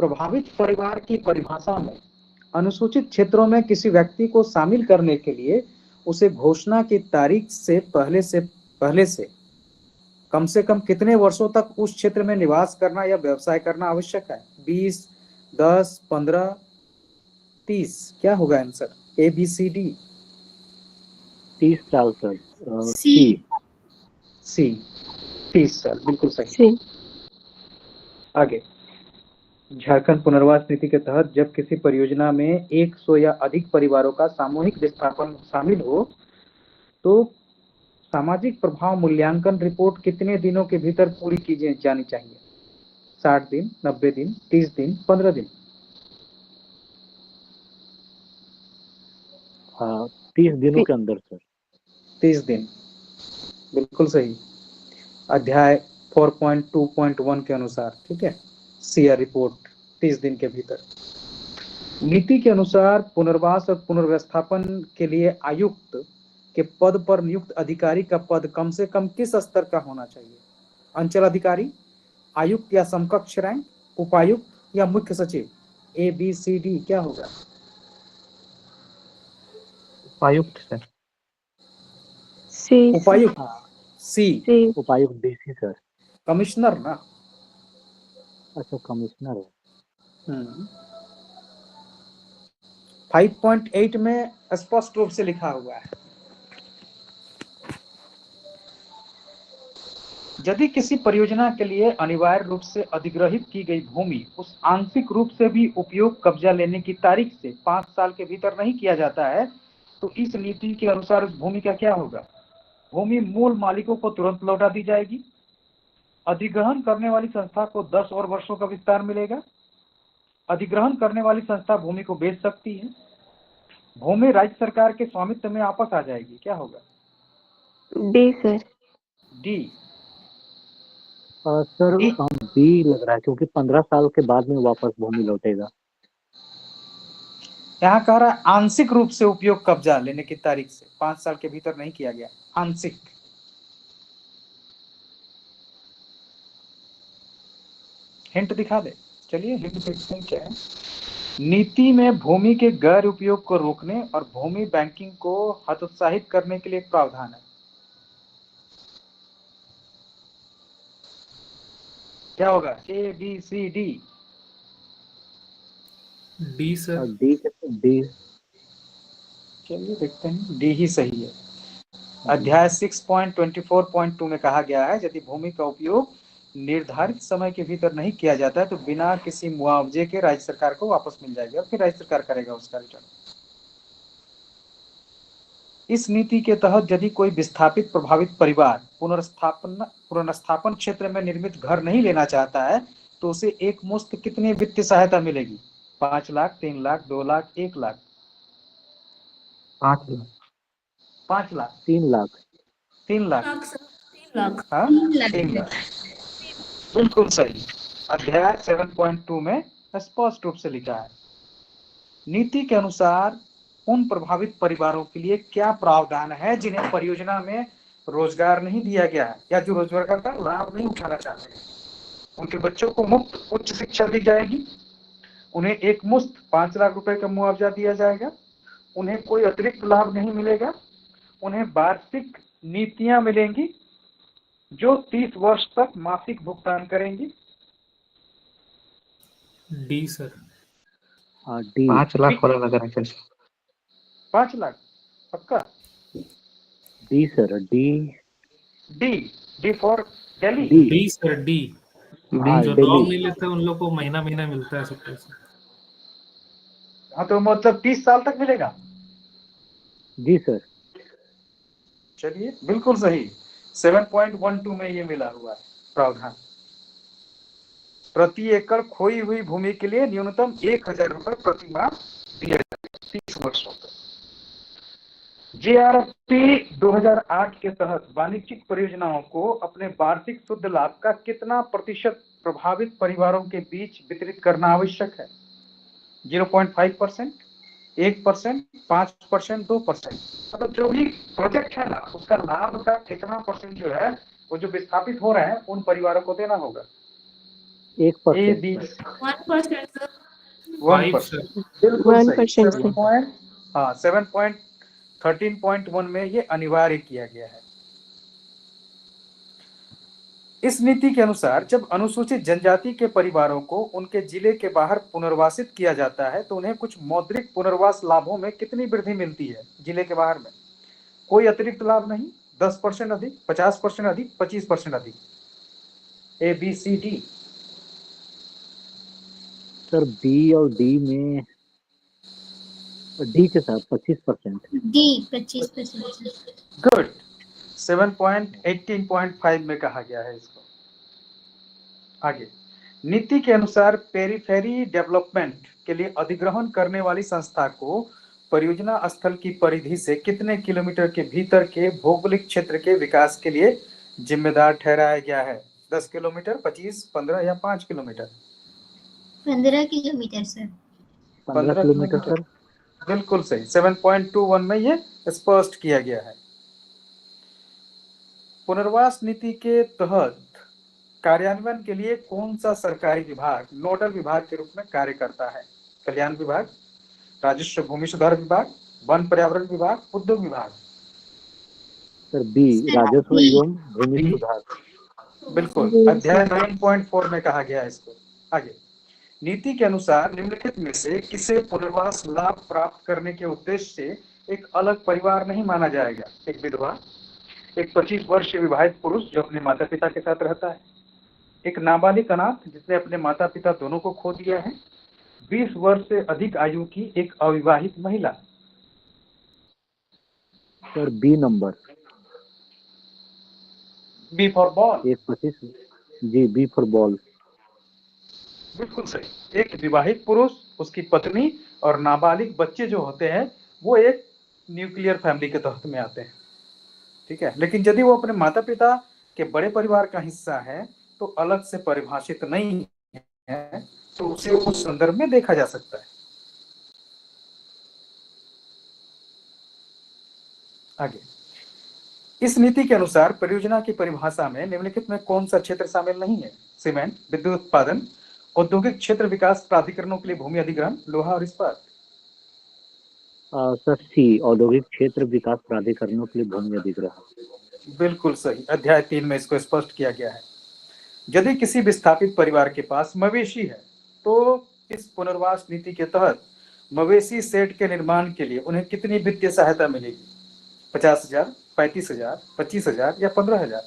प्रभावित परिवार की परिभाषा में अनुसूचित क्षेत्रों में किसी व्यक्ति को शामिल करने के लिए उसे घोषणा की तारीख से पहले से कम से कम कितने वर्षों तक उस क्षेत्र में निवास करना या व्यवसाय करना आवश्यक है? 20, 10, 15, 30? क्या होगा answer? A b c d? 30 साल सर। सी। सी 30 साल, बिल्कुल सही। सी। आगे, झारखंड पुनर्वास नीति के तहत जब किसी परियोजना में 100 या अधिक परिवारों का सामूहिक विस्थापन शामिल हो तो सामाजिक प्रभाव मूल्यांकन रिपोर्ट कितने दिनों के भीतर पूरी की जानी चाहिए? 60 दिन, 90 दिन, 30 दिन, 15 दिन? 30 दिनों के अंदर सर। 30 दिन, बिल्कुल सही। अध्याय 4.2.1 के अनुसार, ठीक है, सीआर रिपोर्ट 30 दिन के भीतर। नीति के अनुसार पुनर्वास और पुनर्व्यवस्थापन के लिए आयुक्त के पद पर नियुक्त अधिकारी का पद कम से कम किस स्तर का होना चाहिए? अंचल अधिकारी, आयुक्त या समकक्ष रैंक, उपायुक्त या मुख्य सचिव? A b c d? क्या होगा? उपायुक्त सर। सी। उपायुक्त? सी। उपायुक्त डीसी सर। कमिश्नर ना? अच्छा, कमिश्नर है। 5.8 में स्पष्ट रूप से लिखा हुआ है, यदि किसी परियोजना के लिए अनिवार्य रूप से अधिग्रहित की गई भूमि उस आंशिक रूप से भी उपयोग कब्जा लेने की तारीख से 5 साल के भीतर नहीं किया जाता है तो इस नीति के अनुसार उस भूमि का क्या होगा? भूमि मूल मालिकों को तुरंत लौटा दी जाएगी, अधिग्रहण करने वाली संस्था को 10 और वर्षों का विस्तार मिलेगा, अधिग्रहण करने वाली संस्था भूमि को बेच सकती है, भूमि राज्य सरकार के स्वामित्व में वापस आ जाएगी। क्या होगा? D sir. D? Sir b लग रहा है, क्योंकि 15 साल के बाद में वापस भूमि लौटेगा। यहाँ कह रहा है आंशिक रूप से उपयोग कब्जा लेने की तारीख से 5 साल के भीतर नहीं किया गया। आंशिक, हिंट दिखा दे। चलिए हिंट देखते हैं क्या है। नीति में भूमि के गैर उपयोग को रोकने और भूमि बैंकिंग को हतोत्साहित करने के लिए एक प्रावधान है। क्या होगा? A b c d? D sir. D. चलिए देखते हैं, डी ही सही है। अध्याय 6.24.2 में कहा गया है यदि भूमि का उपयोग निर्धारित समय के भीतर नहीं किया जाता है तो बिना किसी मुआवजे के राज्य सरकार को वापस मिल जाएगी और फिर राज्य सरकार करेगा उसका रिटर्न। इस नीति के तहत यदि कोई विस्थापित प्रभावित परिवार पुनर्स्थापन क्षेत्र में निर्मित घर नहीं लेना चाहता है तो उसे एक मुश्त कितनी वित्तीय सहायता मिलेगी? 5 लाख, 3 लाख, 2 लाख, 1 लाख? 5 लाख। 5 लाख? 3 लाख। 3 लाख? 3 लाख। हाँ, 3 लाख, बिल्कुल सही। अध्याय 7.2 में स्पष्ट रूप से लिखा है नीति के अनुसार उन प्रभावित परिवारों के लिए क्या प्रावधान है जिन्हें परियोजना में रोजगार नहीं दिया गया है या जो रोजगार का लाभ नहीं उठाना चाहते हैं। उनके बच्चों को मुफ्त उच्च शिक्षा दी जाएगी, उन्हें एक मुश्त 5 लाख रुपए का मुआवजा दिया जाएगा, उन्हें कोई अतिरिक्त लाभ नहीं मिलेगा, उन्हें वार्षिक नीतियां मिलेंगी जो 30 वर्ष तक मासिक भुगतान करेंगी। D sir. डी। 5 लाख वाला लग रहा है। 5 लाख पक्का? D sir. D. D? D for Delhi? D sir, D. जो लॉन्ग नहीं लेते उन लोग को महीना महीना मिलता है सब पैसा। हाँ, तो मतलब 30 साल तक मिलेगा? जी सर। चलिए बिल्कुल सही। 7.12 में ये मिला हुआ है प्रावधान। प्रति एकड़ खोई हुई भूमि के लिए न्यूनतम 1000 रुपए प्रति माह दिया जाएगा 30 वर्षों तक। जेआरएफपी 2008 के तहत वाणिज्यिक परियोजनाओं को अपने वार्षिक शुद्ध लाभ का कितना प्रतिशत प्रभावित परिवारों के बीच वितरित करना आवश्यक है? 0.5%, 1%, 5%, 2%? मतलब जो भी प्रोजेक्ट है ना उसका लाभ का कितना परसेंट जो है वो जो विस्थापित हो रहे हैं उन परिवारों को देना होगा। ए 1%। B 1% sir. 1%, बिल्कुल सही। 1% से। 7.13.1 में ये अनिवार्य किया गया है। इस नीति के अनुसार जब अनुसूचित जनजाति के परिवारों को उनके जिले के बाहर पुनर्वासित किया जाता है तो उन्हें कुछ मौद्रिक पुनर्वास लाभों में कितनी वृद्धि मिलती है जिले के बाहर में? कोई अतिरिक्त लाभ नहीं, 10% अधिक, 50% अधिक, 25% अधिक। A b c d. Sir b और डी में डी के साथ 25%। डी 25%। गुड। 7.18.5 में कहा गया है इसको। आगे, नीति के अनुसार पेरीफेरी डेवलपमेंट के लिए अधिग्रहण करने वाली संस्था को परियोजना स्थल की परिधि से कितने किलोमीटर के भीतर के भौगोलिक क्षेत्र के विकास के लिए जिम्मेदार ठहराया गया है? 10 किलोमीटर, 25, 15 या 5 kilometre? 15 kilometre sir. 15 kilometre sir. बिल्कुल सही। 7.21 में ये स्पष्ट किया गया है। पुनर्वास नीति के तहत कार्यान्वयन के लिए कौन सा सरकारी विभाग नोडल विभाग के रूप में कार्य करता है? कल्याण विभाग, राजस्व भूमि सुधार विभाग, वन पर्यावरण विभाग, उद्योग विभाग? सर बी, राजस्व एवं भूमि सुधार। बिल्कुल। अध्याय 9.4 में कहा गया है इसको। आगे, नीति के अनुसार निम्नलिखित में से किसे पुनर्वास लाभ प्राप्त करने के उद्देश्य से एक अलग परिवार नहीं माना जाएगा? एक विधवा, एक 25 वर्षीय विवाहित पुरुष जो अपने माता पिता के साथ रहता है, एक नाबालिग अनाथ जिसने अपने माता पिता दोनों को खो दिया है, 20 वर्ष से अधिक आयु की एक अविवाहित महिला। Sir b number. B for ball. एक 25। जी, बी फॉर बॉल। बिल्कुल सही। एक विवाहित पुरुष, उसकी पत्नी और नाबालिग बच्चे जो होते हैं वो एक न्यूक्लियर फैमिली के तहत में आते हैं, ठीक है। लेकिन यदि वो अपने माता पिता के बड़े परिवार का हिस्सा है तो अलग से परिभाषित नहीं है, तो उसे उस संदर्भ में देखा जा सकता है। आगे, इस नीति के अनुसार परियोजना की परिभाषा में निम्नलिखित में कौन सा क्षेत्र शामिल नहीं है? सीमेंट, विद्युत उत्पादन, औद्योगिक क्षेत्र विकास प्राधिकरणों के लिए भूमि अधिग्रहण, लोहा और इस्पात? सर सी, औद्योगिक क्षेत्र विकास प्राधिकरणों के लिए भूमि अधिग्रहण। बिल्कुल सही। अध्याय 3 में इसको स्पष्ट किया गया है। यदि किसी विस्थापित परिवार के पास मवेशी है तो इस पुनर्वास नीति के तहत मवेशी शेड के निर्माण के लिए उन्हें कितनी वित्तीय सहायता मिलेगी? 50,000, 35,000, 25,000 या 15,000?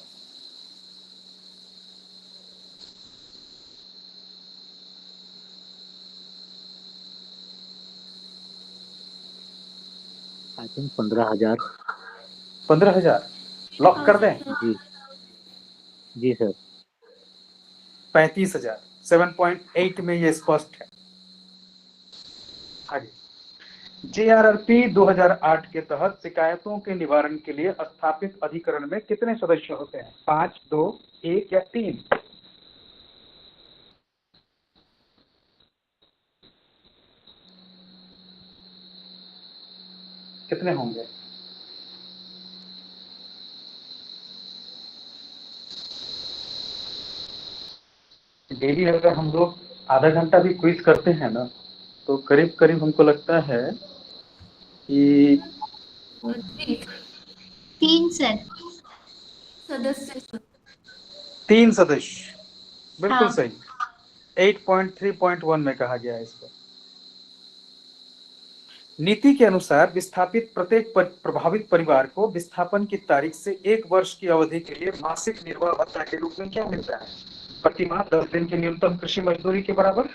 I think 15,000। 15,000 लॉक कर दें? जी जी सर। 35,000। 7.8 में ये स्पष्ट है। आगे, JRRP 2008 के तहत शिकायतों के निवारण के लिए स्थापित अधिकरण में कितने सदस्य होते हैं? 5, 2, 1 या 3? कितने होंगे? डेली अगर हम लोग आधा घंटा भी क्विज करते हैं ना तो करीब करीब हमको लगता है कि 3 सदस्य। 3 सदस्य। बिल्कुल हाँ। सही। 8.3.1 में कहा गया है इसको। नीति के अनुसार विस्थापित प्रत्येक प्रभावित परिवार को विस्थापन की तारीख से 1 वर्ष की अवधि के लिए मासिक निर्वाह भत्ता के रूप में क्या मिलता है? प्रति माह 10 दिन की न्यूनतम कृषि मजदूरी के बराबर,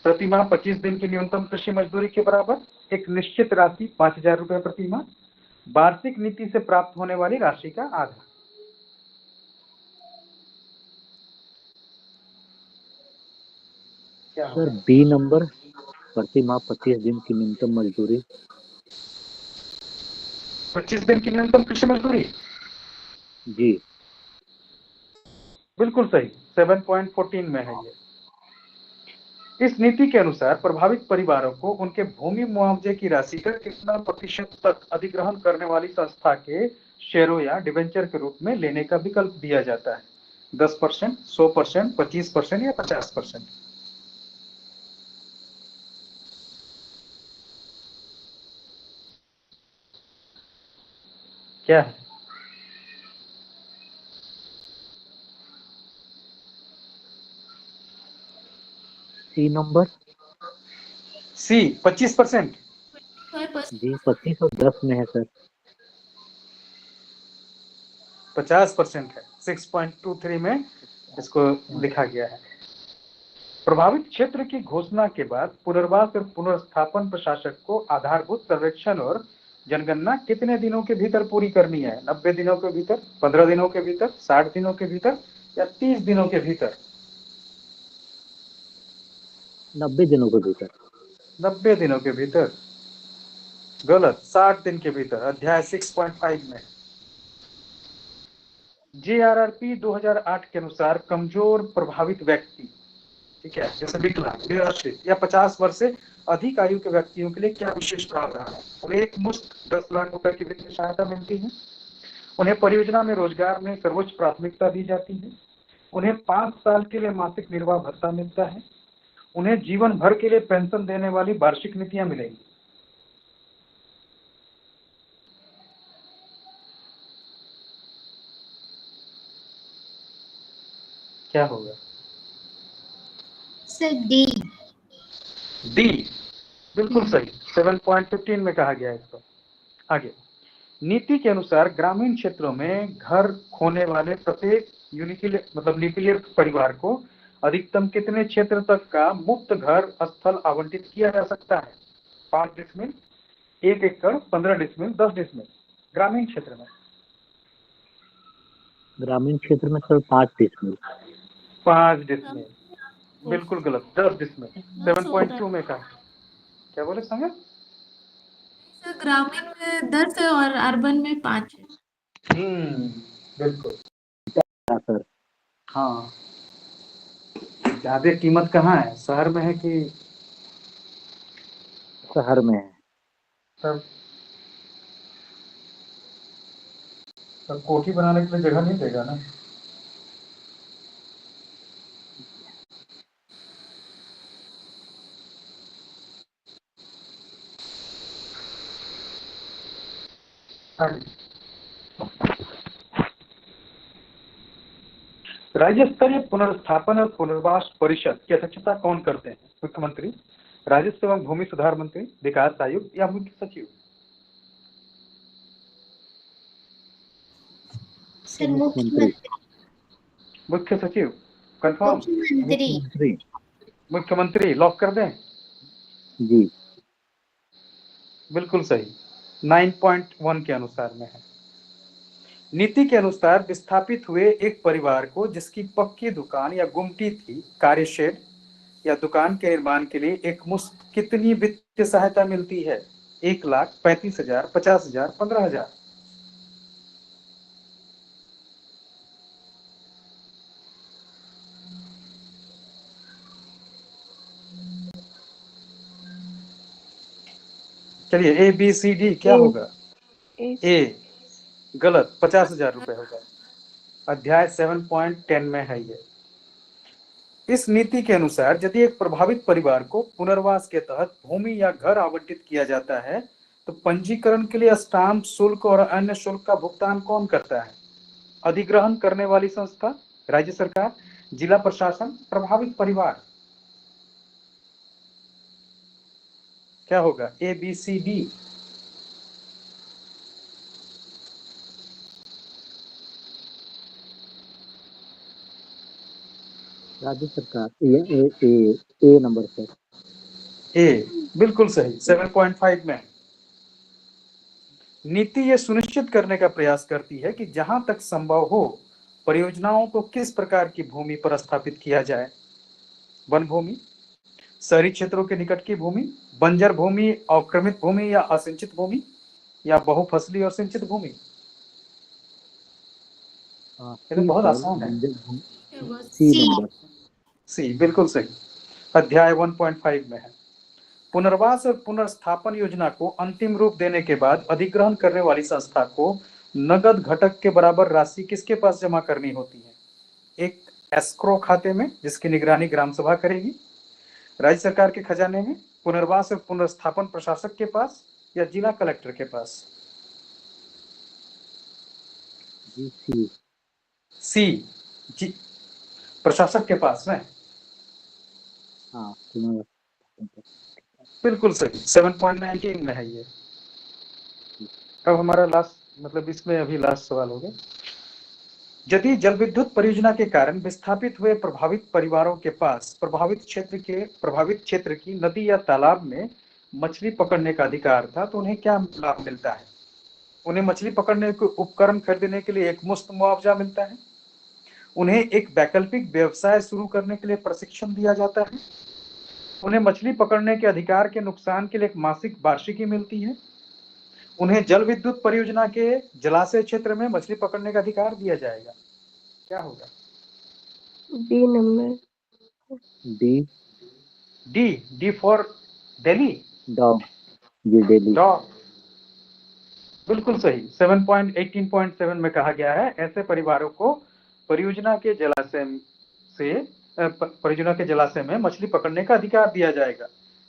प्रति माह 25 दिन की न्यूनतम कृषि मजदूरी के बराबर, एक निश्चित राशि 5,000 रुपए प्रति माह, वार्षिक नीति से प्राप्त होने वाली राशि का आधा। क्या सर बी नंबर, प्रति माह 25 दिन की न्यूनतम मजदूरी। 25 दिन की न्यूनतम कृषि मजदूरी। जी बिल्कुल सही। 7.14 में है ये। इस नीति के अनुसार प्रभावित परिवारों को उनके भूमि मुआवजे की राशि का कितना प्रतिशत तक अधिग्रहण करने वाली संस्था के शेयरों या डिबेंचर के रूप में लेने का विकल्प दिया जाता है? 10%, 100%, 25% या 50%? क्या है? सी नंबर। सी 25%। जी 25 और 10 में है सर। 50% है, 6.23 में इसको लिखा गया है। प्रभावित क्षेत्र की घोषणा के बाद पुनर्वास और पुनर्स्थापन प्रशासक को आधारभूत सर्वेक्षण और जनगणना कितने दिनों के भीतर पूरी करनी है? 90 दिनों के भीतर, 15 दिनों के भीतर, 60 दिनों के भीतर या 30 दिनों के भीतर? 90 दिनों के भीतर। 90 दिनों के भीतर गलत, 60 दिन के भीतर। अध्याय 6.5 में JRRP 2008 के अनुसार कमजोर प्रभावित व्यक्ति, ठीक है, जैसे विकलांग, निराश्रित या 50 वर्ष से अधिक आयु के व्यक्तियों के लिए क्या विशेष प्रावधान है? उन्हें एक मुश्त 10 लाख रुपए की वित्तीय सहायता मिलती है। उन्हें परियोजना में रोजगार में सर्वोच्च प्राथमिकता दी जाती है। उन्हें 5 साल के लिए मासिक निर्वाह भत्ता मिलता है। उन्हें जीवन भर के लिए पेंशन देने वाली वार्षिक नीतियां मिलेंगी। क्या होगा? Sir D. डी बिल्कुल सही, 7.15 में कहा गया है इसको। आगे, नीति के अनुसार ग्रामीण क्षेत्रों में घर खोने वाले प्रत्येक न्यूक्लियर परिवार को अधिकतम कितने क्षेत्र तक का मुफ्त घर स्थल आवंटित किया जा सकता है? 5 डिसमिल, 1 एकड़, 15 डिसमिल, 10 डिसमिल? ग्रामीण क्षेत्र में। ग्रामीण क्षेत्र में सर 5 डिसमिल। 5 डिसमिल बिल्कुल गलत, 10 डिसमिल। 7.2 में कहा। क्या बोले संगे? सर ग्रामीण में 10 है और अर्बन में 5 है। बिल्कुल। हाँ सर। हाँ, ज्यादा कीमत कहाँ है, शहर में है कि शहर में है? सब कोठी बनाने के लिए जगह नहीं देगा ना। राज्य स्तरीय पुनर्स्थापन और पुनर्वास परिषद की अध्यक्षता कौन करते हैं? मुख्यमंत्री, राजस्व एवं भूमि सुधार मंत्री, विकास आयुक्त या मुख्य सचिव? सर मुख्यमंत्री। मुख्य सचिव कंफर्म? मुख्यमंत्री। मुख्यमंत्री लॉक कर दें? जी बिल्कुल सही, 9.1 के अनुसार में है। नीति के अनुसार विस्थापित हुए एक परिवार को जिसकी पक्की दुकान या गुमटी थी, कार्य शेड या दुकान के निर्माण के लिए एक मुश्त कितनी वित्तीय सहायता मिलती है? 1,00,000, 35,000, 50,000, 15,000? चलिए, ABCD क्या होगा? ए गलत, 50,000 रुपए होगा। अध्याय 7.10 में है ये। इस नीति के अनुसार यदि एक प्रभावित परिवार को पुनर्वास के तहत भूमि या घर आवंटित किया जाता है तो पंजीकरण के लिए स्टाम्प शुल्क और अन्य शुल्क का भुगतान कौन करता है? अधिग्रहण करने वाली संस्था, राज्य सरकार, जिला प्रशासन, प्रभावित परिवार? क्या होगा? ABCD? राज्य सरकार। ए नंबर सर। ए बिल्कुल सही, 7.5 में। नीति यह सुनिश्चित करने का प्रयास करती है कि जहां तक संभव हो परियोजनाओं को किस प्रकार की भूमि पर स्थापित किया जाए? वन भूमि, शहरी क्षेत्रों के निकट की भूमि, बंजर भूमि, अवक्रमित भूमि या असिंचित भूमि या बहुफसली और सिंचित भूमि? ये तो बहुत आसान है। सी नंबर। सी बिल्कुल सही, अध्याय 1.5 में है। पुनर्वास और पुनर्स्थापन योजना को अंतिम रूप देने के बाद अधिग्रहण करने वाली संस्था को नगद घटक के बराबर राशि किसके पास जमा करनी होती है? एक एस्क्रो खाते में जिसकी निगरानी ग्राम सभा करेगी, राज्य सरकार के खजाने में, पुनर्वास और पुनर्स्थापन प्रशासक के पास या जिला कलेक्टर के पास? जी सी। सी, जी, प्रशासक के पास में। हाँ पुनर्वास। बिल्कुल सही, 7.19 में है ये। अब हमारा लास्ट मतलब इसमें अभी लास्ट सवाल हो गया। यदि जल विद्युत परियोजना के कारण विस्थापित हुए प्रभावित परिवारों के पास प्रभावित क्षेत्र की नदी या तालाब में मछली पकड़ने का अधिकार था तो उन्हें क्या लाभ मिलता है? उन्हें मछली पकड़ने के उपकरण खरीदने के लिए एक मुफ्त मुआवजा मिलता है, उन्हें एक वैकल्पिक व्यवसाय शुरू करने के लिए प्रशिक्षण दिया जाता है, उन्हें मछली पकड़ने के अधिकार के नुकसान के लिए एक मासिक वार्षिकी मिलती है, उन्हें जल विद्युत परियोजना के जलाशय क्षेत्र में मछली पकड़ने का अधिकार दिया जाएगा। क्या होगा? D number. D. D, d for Delhi, dog. जी दिल्ली। डॉग। बिल्कुल सही, 7.18.7 में कहा गया है ऐसे परिवारों को परियोजना के जलाशय में मछली पकड़ने का अधिकार दिया जाएगा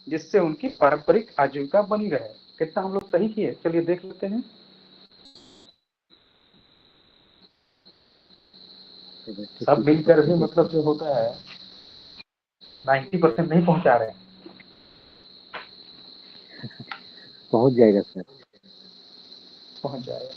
जिससे उनकी पारंपरिक आजीविका बनी रहे। कितना हम लोग सही किए? चलिए देख लेते हैं। सब मिलकर भी मतलब जो होता है 90% नहीं पहुंचा रहे हैं। पहुंच जाएगा सर। पहुंच जाएगा।